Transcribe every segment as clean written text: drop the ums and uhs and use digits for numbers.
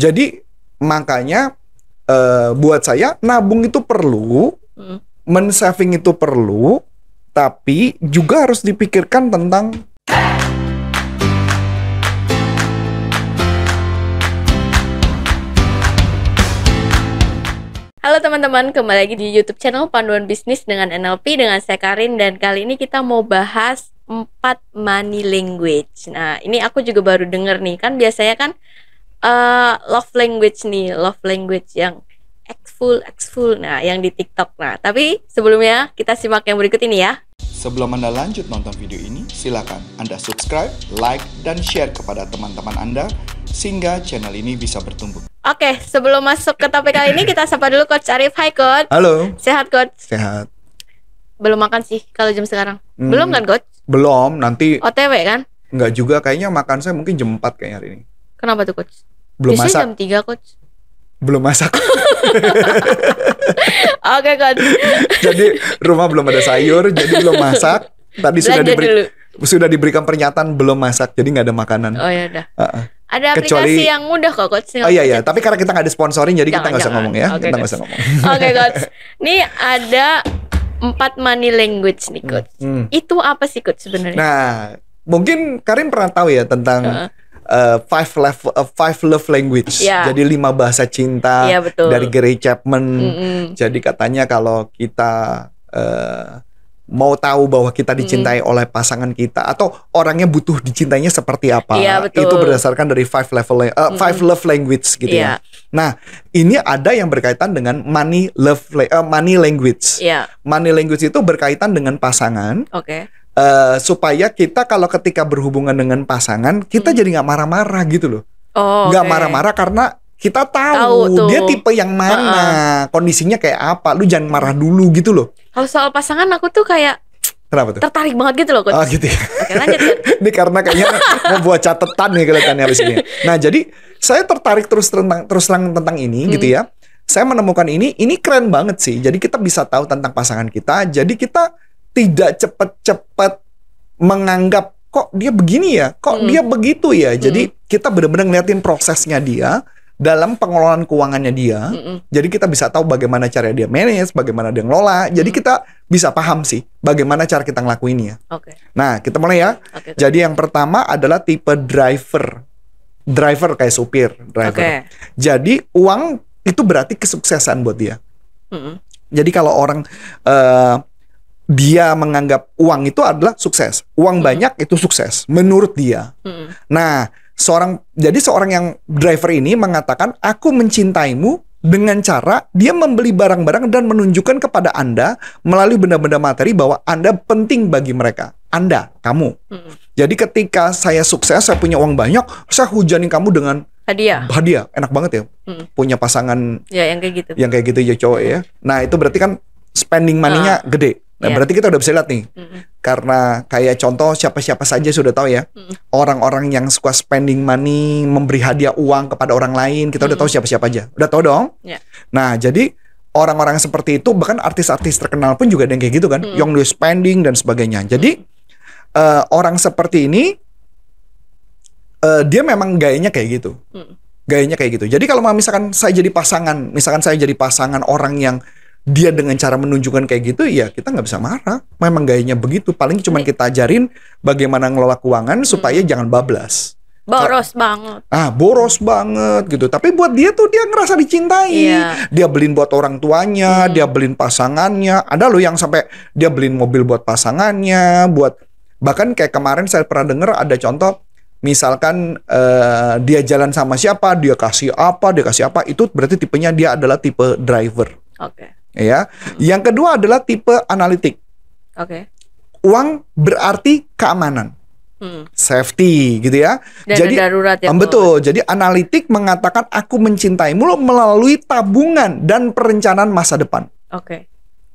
Jadi makanya buat saya nabung itu perlu, men-saving itu perlu, tapi juga harus dipikirkan tentang Halo teman-teman, kembali lagi di YouTube channel Panduan Bisnis dengan NLP dengan saya Karin, dan kali ini kita mau bahas 4 money language. Nah, ini aku juga baru denger nih, kan biasanya kan love language nih, love language yang Xful. Nah, yang di TikTok. Nah, tapi sebelumnya kita simak yang berikut ini ya. Sebelum Anda lanjut nonton video ini, silakan Anda subscribe, like, dan share kepada teman-teman Anda sehingga channel ini bisa bertumbuh. Oke, sebelum masuk ke topik kali ini, kita sapa dulu Coach Arif. Hai Coach. Halo. Sehat Coach? Sehat. Belum makan sih kalau jam sekarang. Belum kan Coach? Belum, nanti OTW kan? Enggak juga, kayaknya makan saya mungkin jam 4 kayaknya hari ini. Kenapa tuh Coach? Belum biasanya masak. jam 3 Coach. Belum masak. Oke Coach. Jadi rumah belum ada sayur, jadi belum masak. Tadi sudah diberikan pernyataan belum masak, jadi nggak ada makanan. Oh ya udah. Ada Kecuali, aplikasi yang mudah kok Coach. Oh iya, tapi karena kita nggak disponsorin, jadi kita nggak usah ngomong ya. Okay, kita nggak usah ngomong. Oke Coach. Ini ada 4 money language nih Coach. Itu apa sih Coach sebenarnya? Nah, mungkin Karin pernah tahu ya tentang five love language. Jadi 5 bahasa cinta dari Gary Chapman. Jadi katanya kalau kita mau tahu bahwa kita dicintai oleh pasangan kita atau orangnya butuh dicintainya seperti apa, itu berdasarkan dari five love language gitu ya. Nah, ini ada yang berkaitan dengan money language. Money language itu berkaitan dengan pasangan. Supaya kita kalau ketika berhubungan dengan pasangan, kita jadi nggak marah-marah gitu loh. Nggak marah-marah karena kita tahu dia tipe yang mana, kondisinya kayak apa. Lu jangan marah dulu gitu loh. Kalau soal pasangan aku tuh kayak kenapa tuh? Tertarik banget gitu loh Coach. Oh gitu ya. Oke, lanjut. Ini karena kayaknya mau buat catatan nih kelihatannya habis ini. Nah, jadi saya tertarik terus terang tentang ini gitu ya. Saya menemukan ini keren banget sih. Jadi kita bisa tahu tentang pasangan kita. Jadi kita tidak cepat-cepat menganggap kok dia begini ya, kok dia begitu ya. Jadi kita benar-benar ngeliatin prosesnya dia dalam pengelolaan keuangannya dia. Jadi kita bisa tahu bagaimana cara dia manage, bagaimana dia ngelola. Jadi kita bisa paham sih bagaimana cara kita ngelakuinnya. Nah, kita mulai ya. Jadi yang pertama adalah tipe driver. Driver kayak supir, driver. Jadi uang itu berarti kesuksesan buat dia. Jadi kalau orang dia menganggap uang itu adalah sukses, uang banyak itu sukses menurut dia. Nah, seorang yang driver ini mengatakan aku mencintaimu dengan cara dia membeli barang-barang dan menunjukkan kepada Anda melalui benda-benda materi bahwa Anda penting bagi mereka. Anda, kamu. Jadi ketika saya sukses, saya punya uang banyak, saya hujanin kamu dengan hadiah. Enak banget ya. Punya pasangan yang kayak gitu ya cowok ya. Nah, itu berarti kan spending money-nya gede. Nah, berarti kita udah bisa lihat nih. Karena kayak contoh siapa-siapa saja sudah tahu ya. Orang-orang yang suka spending money, memberi hadiah uang kepada orang lain, kita udah tahu siapa-siapa aja. Udah tahu dong? Nah, jadi orang-orang seperti itu, bahkan artis-artis terkenal pun juga ada yang kayak gitu kan. Yang dia spending dan sebagainya. Jadi orang seperti ini dia memang gayanya kayak gitu. Gayanya kayak gitu. Jadi kalau misalkan saya jadi pasangan orang yang dia dengan cara menunjukkan kayak gitu, ya kita nggak bisa marah. Memang gayanya begitu. Paling cuma kita ajarin bagaimana ngelola keuangan supaya jangan bablas. Boros banget. Boros banget gitu. Tapi buat dia tuh dia ngerasa dicintai. Dia beliin buat orang tuanya, dia beliin pasangannya. Ada loh yang sampai dia beliin mobil buat pasangannya, bahkan kayak kemarin saya pernah dengar ada contoh. Misalkan dia jalan sama siapa, dia kasih apa, itu berarti tipenya dia adalah tipe driver. Ya. Yang kedua adalah tipe analitik. Uang berarti keamanan. Safety gitu ya. Jadi darurat ya. Betul. Jadi analitik mengatakan aku mencintaimu melalui tabungan dan perencanaan masa depan.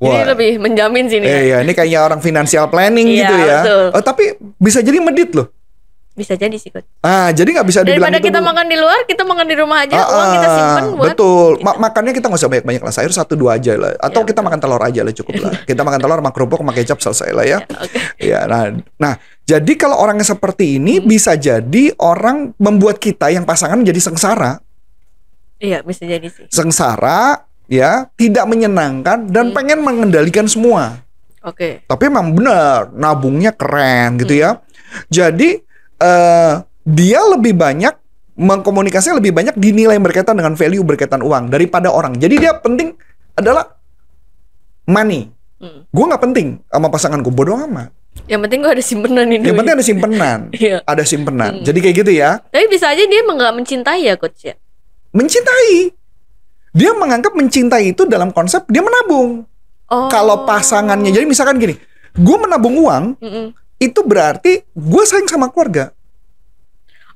Ini lebih menjamin sini. Ini kayaknya orang financial planning gitu ya. Tapi bisa jadi medit loh. Bisa jadi sih Coach. Jadi nggak bisa dibilang daripada kita makan di luar, kita makan di rumah aja. Uang kita simpan buat. Betul. Makannya kita nggak usah banyak-banyak lah. Sayur 1-2 aja lah. Atau kita makan telur aja lah, cukup lah. Kita makan telur sama kerupuk sama kecap selesai lah ya. Nah, jadi kalau orangnya seperti ini bisa jadi orang membuat kita yang pasangan jadi sengsara. Iya, bisa jadi sih. Sengsara, ya, tidak menyenangkan dan pengen mengendalikan semua. Oke. Tapi memang benar, nabungnya keren gitu ya. Jadi dia lebih banyak mengkomunikasinya lebih banyak dinilai berkaitan dengan value berkaitan uang daripada orang. Jadi dia penting adalah money. Gue nggak penting sama pasanganku, bodoh amat. Yang penting gue ada simpenan ini. Yang penting ada simpenan. Iya. Ada simpenan. Jadi kayak gitu ya. Tapi bisa aja dia emang nggak mencintai ya coach ya. Mencintai. Dia menganggap mencintai itu dalam konsep dia menabung. Oh. Kalau pasangannya, jadi misalkan gini, gue menabung uang, itu berarti gue sayang sama keluarga.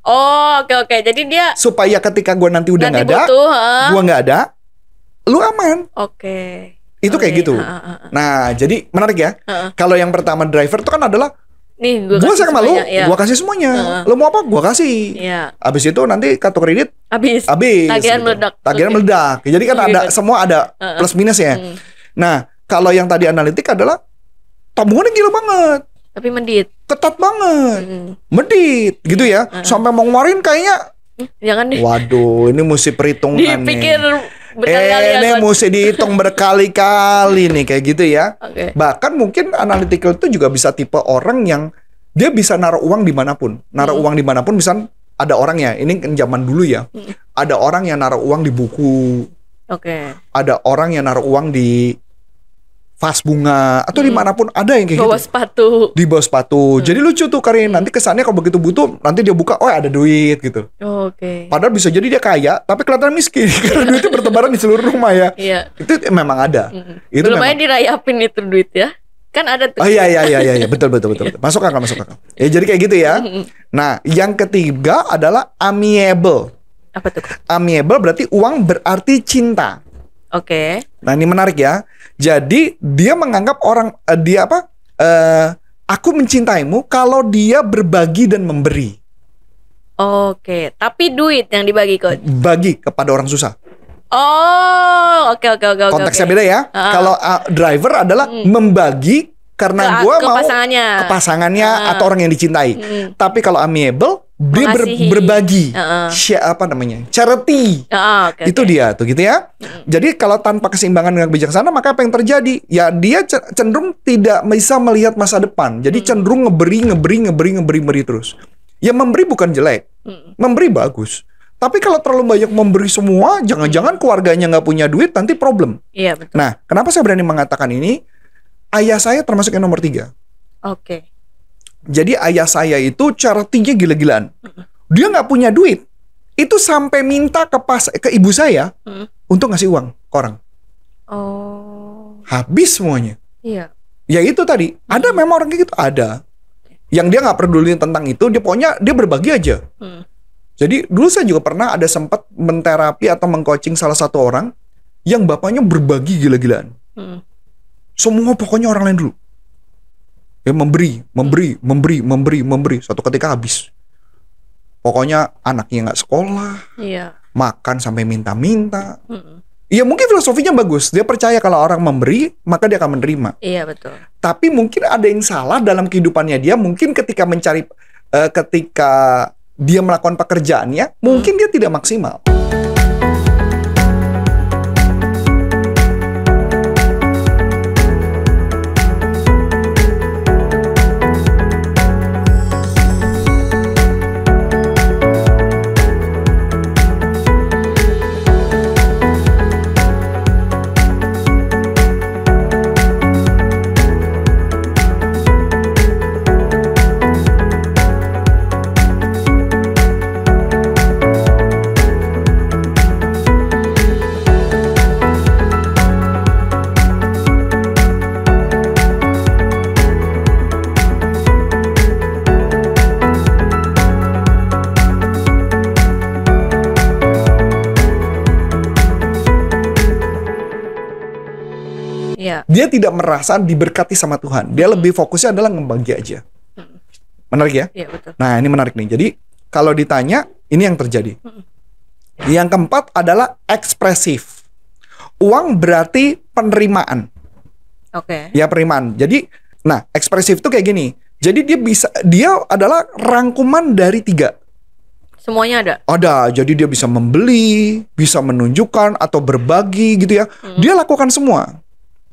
Oh, oke. Jadi dia Supaya ketika gue nanti udah nggak ada, butuh, gue nggak ada, lu aman. Oke. Itu kayak gitu. Nah, jadi menarik ya. Kalau yang pertama driver itu kan adalah nih gue sayang sama lu, gue kasih semuanya. Lu mau apa? Gue kasih. Iya. Abis itu nanti kartu kredit Habis. gitu. Tagihan meledak. Tagihan meledak. Jadi kan ada semua ada plus minus ya. Nah, kalau yang tadi analitik adalah tabungannya gila banget. Tapi medit. Ketat banget. Medit gitu ya. Sampai mau ngeluarin kayaknya jangan deh. waduh, ini mesti perhitungan Dipikir nih. berkali-kali ya, Ini Coach. mesti dihitung berkali-kali nih kayak gitu ya. Oke. Bahkan mungkin analytical itu juga bisa tipe orang yang dia bisa naruh uang dimanapun. Naruh uang dimanapun, misal ada orang ya, ini kan zaman dulu ya. Ada orang yang naruh uang di buku. Oke. Ada orang yang naruh uang di vas bunga atau dimanapun ada yang kayak Bawa gitu. sepatu. Di bawah sepatu. Jadi lucu tuh Karin. Nanti kesannya kalau begitu butuh, nanti dia buka, oh ada duit gitu. Oh, oke. Padahal bisa jadi dia kaya, tapi kelihatan miskin karena duitnya bertebaran di seluruh rumah ya. Iya. Itu memang ada. Itu Belum memang. aja dirayapin itu duit ya. Kan ada tuh. Oh iya, betul. Masuk akal. Ya jadi kayak gitu ya. Nah, yang ketiga adalah amiable. Apa tuh? Amiable berarti uang berarti cinta. Oke. Nah, ini menarik ya. Jadi dia menganggap orang aku mencintaimu kalau dia berbagi dan memberi. Oke. Tapi duit yang dibagi coach. Bagi kepada orang susah. Oh, oke. Konteksnya beda ya. Kalau driver adalah membagi karena gue mau ke pasangannya atau orang yang dicintai. Tapi kalau amiable dia berbagi. Charity. Itu dia tuh gitu ya. Jadi kalau tanpa keseimbangan dengan bijaksana, maka apa yang terjadi? Ya dia cenderung tidak bisa melihat masa depan. Jadi cenderung ngeberi terus. Ya memberi bukan jelek. Memberi bagus. Tapi kalau terlalu banyak memberi semua, jangan-jangan keluarganya nggak punya duit, nanti problem. Iya, betul. Nah, kenapa saya berani mengatakan ini? Ayah saya termasuk yang nomor 3. Oke. Jadi ayah saya itu charity-nya gila-gilaan. Dia nggak punya duit. Itu sampai minta ke ibu saya untuk ngasih uang ke orang. Oh. Habis semuanya. Iya. Ya itu tadi. Ada memang orang kayak gitu. Ada. Yang dia nggak peduli tentang itu. Dia pokoknya dia berbagi aja. Jadi dulu saya juga pernah ada sempat menterapi atau mengcoaching salah satu orang yang bapaknya berbagi gila-gilaan. Semua pokoknya orang lain dulu. Ya memberi. Suatu ketika habis. Pokoknya anaknya nggak sekolah. Iya. Makan sampai minta-minta. Ya mungkin filosofinya bagus. Dia percaya kalau orang memberi, maka dia akan menerima. Iya, betul. Tapi mungkin ada yang salah dalam kehidupannya dia. Mungkin ketika ketika dia melakukan pekerjaannya, mungkin dia tidak maksimal. Dia tidak merasa diberkati sama Tuhan. Dia lebih fokusnya adalah ngebagi aja. Menarik ya? Iya, betul. Nah, ini menarik nih. Jadi, kalau ditanya, ini yang terjadi. Yang keempat adalah ekspresif. Uang berarti penerimaan. Oke. Ya, penerimaan. Jadi, nah, ekspresif itu kayak gini. Jadi dia adalah rangkuman dari 3. Semuanya ada. Ada, jadi dia bisa membeli, bisa menunjukkan atau berbagi gitu ya. Dia lakukan semua.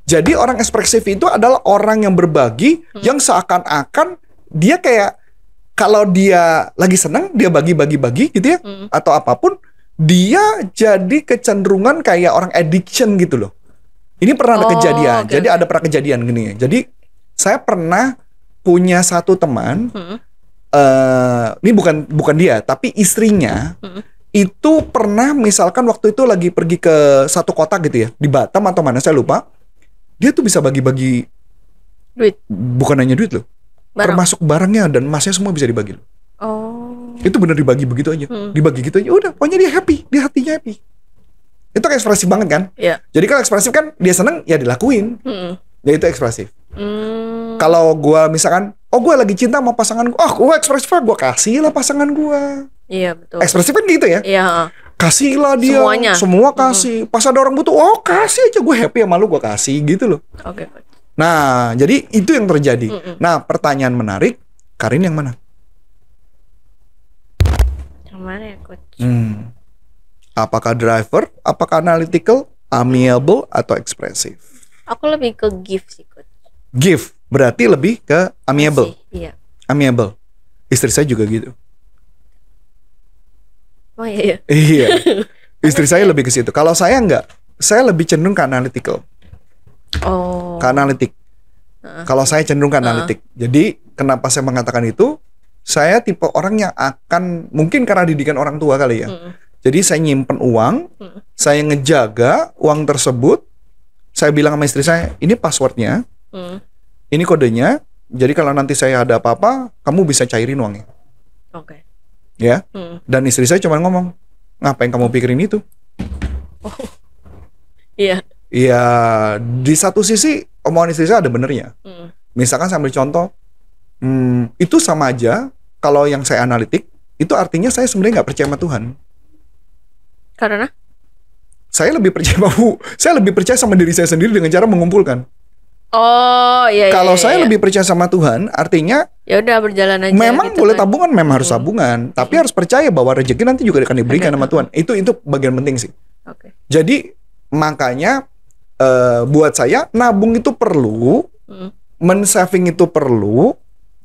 Jadi orang ekspresif itu adalah orang yang berbagi, yang seakan-akan dia kayak kalau dia lagi senang dia bagi-bagi gitu ya, atau apapun, dia jadi kecenderungan kayak orang addiction gitu loh. Ini pernah ada kejadian. Jadi ada pernah kejadian gini ya. Jadi saya pernah punya satu teman. Ini bukan dia, tapi istrinya itu pernah misalkan waktu itu lagi pergi ke satu kota gitu ya, di Batam atau mana saya lupa. Dia tuh bisa bagi-bagi duit. Bukan hanya duit loh, termasuk barangnya dan emasnya semua bisa dibagi loh. Itu bener dibagi begitu aja, dibagi gitu aja. Udah, pokoknya dia happy, dia hatinya happy. Itu kayak ekspresif banget kan? Iya. Jadi kalau ekspresif kan dia seneng ya dilakuin. Ya itu ekspresif. Kalau gue misalkan, gue lagi cinta sama pasangan gue, gue ekspresif, gue kasih lah pasangan gue. Iya betul. Ekspresif kan gitu ya? Iya. Kasih lah dia, semuanya. Semua kasih. Pas ada orang butuh, kasih aja, gue happy sama lu, gue kasih gitu loh. Oke. Nah, jadi itu yang terjadi. Nah, pertanyaan menarik, Karin yang mana? Yang mana ya coach? Apakah driver, apakah analytical, amiable, atau ekspresif? Aku lebih ke give sih coach. Give, berarti lebih ke amiable. Iya. Amiable. Istri saya juga gitu. Oh iya. Iya. Istri saya lebih ke situ. Kalau saya enggak, saya lebih cenderung ke analytical. Ke analitik. Kalau saya cenderung ke analitik. Jadi kenapa saya mengatakan itu? Saya tipe orang yang akan, mungkin karena didikan orang tua kali ya. Jadi saya nyimpen uang, saya ngejaga uang tersebut. Saya bilang sama istri saya, ini passwordnya, ini kodenya. Jadi kalau nanti saya ada apa-apa, kamu bisa cairin uangnya. Oke. Ya. Dan istri saya cuma ngomong, ngapain kamu pikirin itu? Iya. Iya, di satu sisi omongan istri saya ada benernya. Misalkan saya ambil contoh, itu sama aja. Kalau yang saya analitik, itu artinya saya sebenarnya nggak percaya sama Tuhan. Karena? Saya lebih percaya sama diri saya sendiri dengan cara mengumpulkan. Oh iya. Kalau saya lebih percaya sama Tuhan, artinya ya udah berjalan aja. Memang gitu boleh kan. tabungan, memang harus tabungan, tapi harus percaya bahwa rezeki nanti juga akan diberikan sama Tuhan. Itu bagian penting sih. Oke. Jadi makanya buat saya nabung itu perlu, men-saving itu perlu,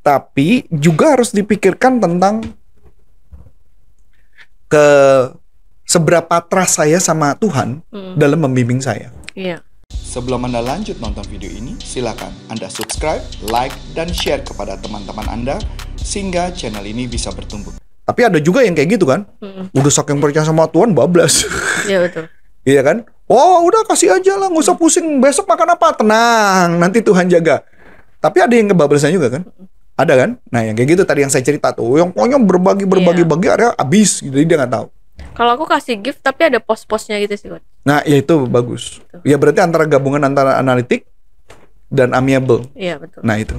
tapi juga harus dipikirkan tentang seberapa trust saya sama Tuhan dalam membimbing saya. Iya. Sebelum Anda lanjut nonton video ini, silakan Anda subscribe, like, dan share kepada teman-teman Anda sehingga channel ini bisa bertumbuh. Tapi ada juga yang kayak gitu kan, udah saking percaya sama Tuhan bablas. Iya betul. Iya kan? Udah kasih aja lah, nggak usah pusing. Besok makan apa? Tenang, nanti Tuhan jaga. Tapi ada yang kebablasan juga kan? Ada kan? Nah yang kayak gitu tadi yang saya cerita tuh, yang pokoknya berbagi, akhirnya habis, jadi dia nggak tahu. Kalau aku kasih gift tapi ada pos-posnya gitu sih coach. Nah ya itu bagus. Ya berarti antara gabungan antara analitik dan amiable. Iya betul. Nah itu.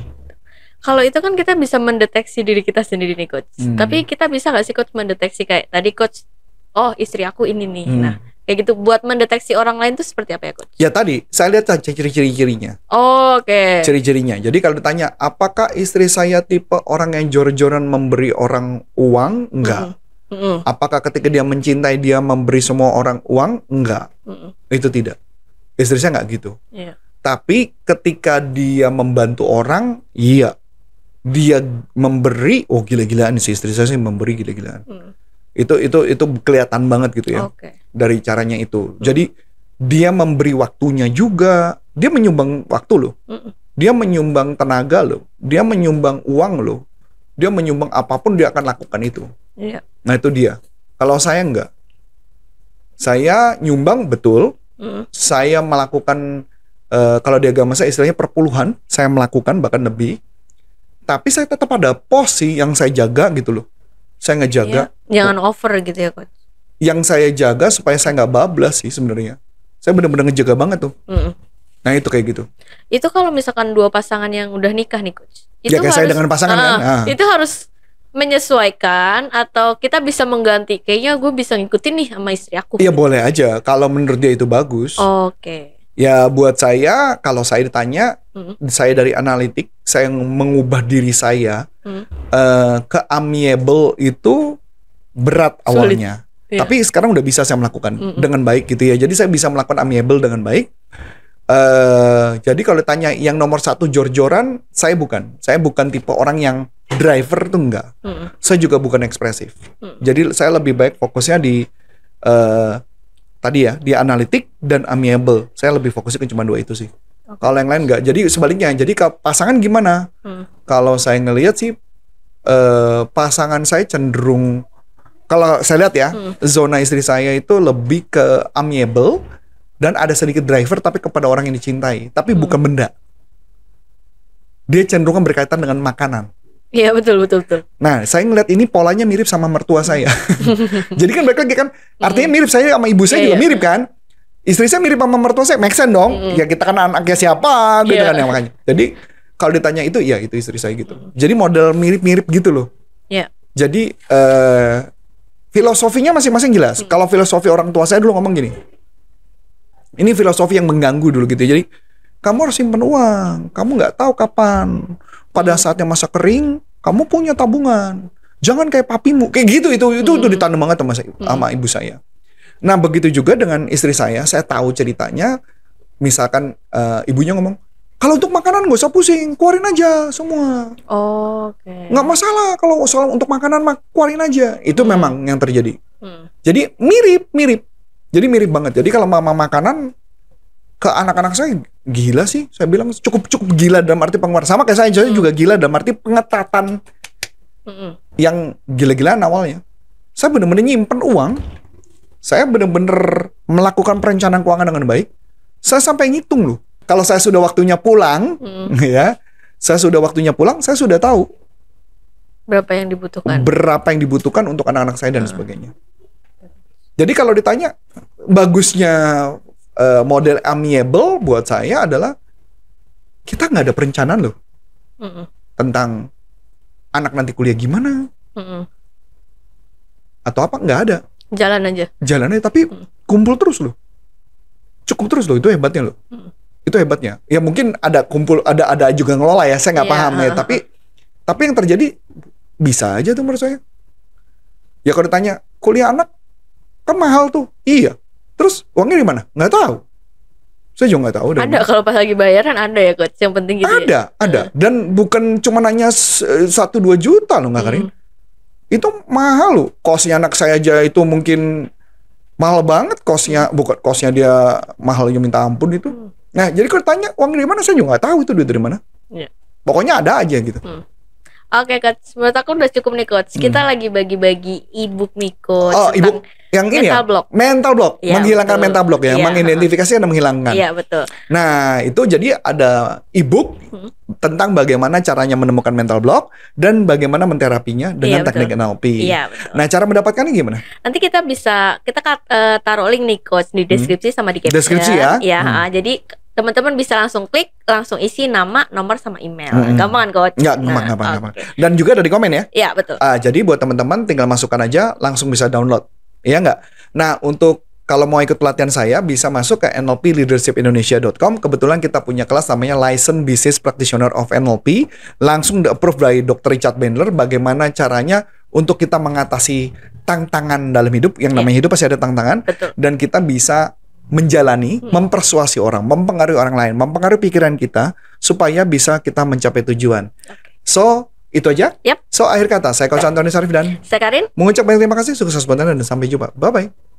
Kalau itu kan kita bisa mendeteksi diri kita sendiri nih coach. Tapi kita bisa nggak sih coach mendeteksi kayak tadi coach, istri aku ini nih. Nah kayak gitu buat mendeteksi orang lain tuh seperti apa ya coach? Ya tadi saya lihat ciri-cirinya. Oke. Ciri-cirinya. Jadi kalau ditanya apakah istri saya tipe orang yang jor-joran memberi orang uang? Enggak. Apakah ketika dia mencintai dia memberi semua orang uang? Enggak. Itu tidak. Istri saya nggak gitu. Iya. Tapi ketika dia membantu orang, iya. Dia memberi, gila-gilaan sih istri saya sih memberi gila-gilaan. Itu kelihatan banget gitu ya. Dari caranya itu. Jadi dia memberi waktunya juga. Dia menyumbang waktu loh. Dia menyumbang tenaga loh. Dia menyumbang uang loh. Dia menyumbang apapun dia akan lakukan itu. Iya. Nah itu dia. Kalau saya enggak. Saya nyumbang betul. Saya melakukan kalau di agama saya istilahnya perpuluhan. Saya melakukan bahkan lebih. Tapi saya tetap ada pos sih yang saya jaga gitu loh. Saya ngejaga. Iya. Jangan over gitu ya coach. Yang saya jaga supaya saya nggak bablas sih sebenarnya. Saya benar-benar ngejaga banget tuh. Nah itu kayak gitu. Itu kalau misalkan dua pasangan yang udah nikah nih coach. Itu ya kayak saya dengan pasangan kan. Itu harus menyesuaikan atau kita bisa mengganti. Kayaknya gue bisa ngikutin nih sama istri aku. Iya boleh aja kalau menurut dia itu bagus. Oke. Ya buat saya kalau saya ditanya, saya dari analitik, saya mengubah diri saya ke amiable itu berat Sulit. awalnya. Iya. Tapi sekarang udah bisa saya melakukan dengan baik gitu ya. Jadi saya bisa melakukan amiable dengan baik. Jadi kalau ditanya yang nomor 1 jor-joran, saya bukan. Saya bukan tipe orang yang driver tuh enggak. Saya juga bukan ekspresif. Jadi saya lebih baik fokusnya di tadi ya, di analitik dan amiable. Saya lebih fokusnya ke cuma 2 itu sih. Kalau yang lain enggak. Jadi sebaliknya. Jadi pasangan gimana? Kalau saya ngelihat sih pasangan saya cenderung, kalau saya lihat ya, zona istri saya itu lebih ke amiable dan ada sedikit driver tapi kepada orang yang dicintai, tapi bukan benda. Dia cenderung berkaitan dengan makanan. Iya, betul. Nah, saya ngeliat ini polanya mirip sama mertua saya. Jadi kan balik lagi kan, artinya mirip saya sama ibu saya juga mirip kan. Istri saya mirip sama mertua saya, make sense dong. Ya kita kan anaknya siapa gitu kan ya, makanya. Jadi kalau ditanya itu, ya itu istri saya gitu. Jadi model mirip-mirip gitu loh. Iya. Jadi filosofinya masing-masing jelas. Kalau filosofi orang tua saya dulu ngomong gini. Ini filosofi yang mengganggu dulu gitu. Jadi kamu harus simpen uang. Kamu nggak tahu kapan. Pada saatnya masa kering, kamu punya tabungan. Jangan kayak papimu. Kayak gitu itu ditanam banget sama ibu saya. Nah begitu juga dengan istri saya tahu ceritanya. Misalkan ibunya ngomong, kalau untuk makanan gak usah pusing, keluarin aja semua. Oke. Nggak masalah kalau soal untuk makanan mah keluarin aja. Itu memang yang terjadi. Jadi mirip. Jadi mirip banget. Jadi kalau mama makanan ke anak-anak saya gila sih. Saya bilang cukup gila dalam arti pengeluaran. Sama kayak saya juga gila dalam arti pengetatan yang gila-gilaan awalnya. Saya benar-benar nyimpen uang. Saya benar-benar melakukan perencanaan keuangan dengan baik. Saya sampai ngitung loh. Kalau saya sudah waktunya pulang, ya, saya sudah tahu berapa yang dibutuhkan untuk anak-anak saya dan sebagainya. Jadi kalau ditanya bagusnya model amiable buat saya adalah kita nggak ada perencanaan loh tentang anak nanti kuliah gimana atau apa, nggak ada. Jalan aja tapi kumpul terus loh, cukup terus loh, itu hebatnya loh. Itu hebatnya. Ya mungkin ada kumpul, ada juga ngelola ya, saya nggak paham ya. Tapi yang terjadi bisa aja tuh menurut saya. Ya kalau ditanya kuliah anak kan mahal tuh, iya. Terus uangnya di mana? Nggak tahu. Saya juga nggak tahu. Ada kalau pas lagi bayaran ada ya coach. Yang penting gitu. Ada. Dan bukan cuma nanya 1-2 juta loh nggak Karin. Itu mahal loh. Kosnya anak saya aja itu mungkin mahal banget kosnya. Bukan kosnya dia mahalnya minta ampun itu. Nah, jadi kalau tanya uang dari mana, saya juga nggak tahu itu duit dari mana. Pokoknya ada aja gitu. Oke, coach. Menurut aku udah cukup nih, coach. Kita lagi bagi-bagi e-book nih, coach. Oh, e-book yang ini ya? Mental block. Ya, menghilangkan betul. Mental block ya. Mengidentifikasi dan menghilangkan. Iya, betul. Nah, itu jadi ada e-book tentang bagaimana caranya menemukan mental block dan bagaimana menterapinya dengan teknik NLP. Iya, betul. Nah, cara mendapatkannya gimana? Nanti kita taruh link nih, coach, di deskripsi sama di caption. Deskripsi ya? Iya, jadi teman-teman bisa langsung klik, langsung isi nama, nomor, sama email. Gampang kan, coach? Gampang. Dan juga ada di komen ya? Iya, betul. Jadi buat teman-teman tinggal masukkan aja, langsung bisa download. Iya nggak? Nah, untuk kalau mau ikut pelatihan saya, bisa masuk ke nlpleadershipindonesia.com. Kebetulan kita punya kelas namanya Licensed Business Practitioner of NLP. Langsung di-approve dari Dr. Richard Bandler. Bagaimana caranya untuk kita mengatasi tantangan dalam hidup. Yang namanya hidup pasti ada tantangan. Betul. Dan kita bisa menjalani, mempersuasi orang, mempengaruhi orang lain, mempengaruhi pikiran kita supaya bisa kita mencapai tujuan. So, itu aja. Yep. So, akhir kata, saya Coach Antoni Sarif dan saya Karin. Mengucap banyak terima kasih, sukses buat Anda dan sampai jumpa. Bye-bye.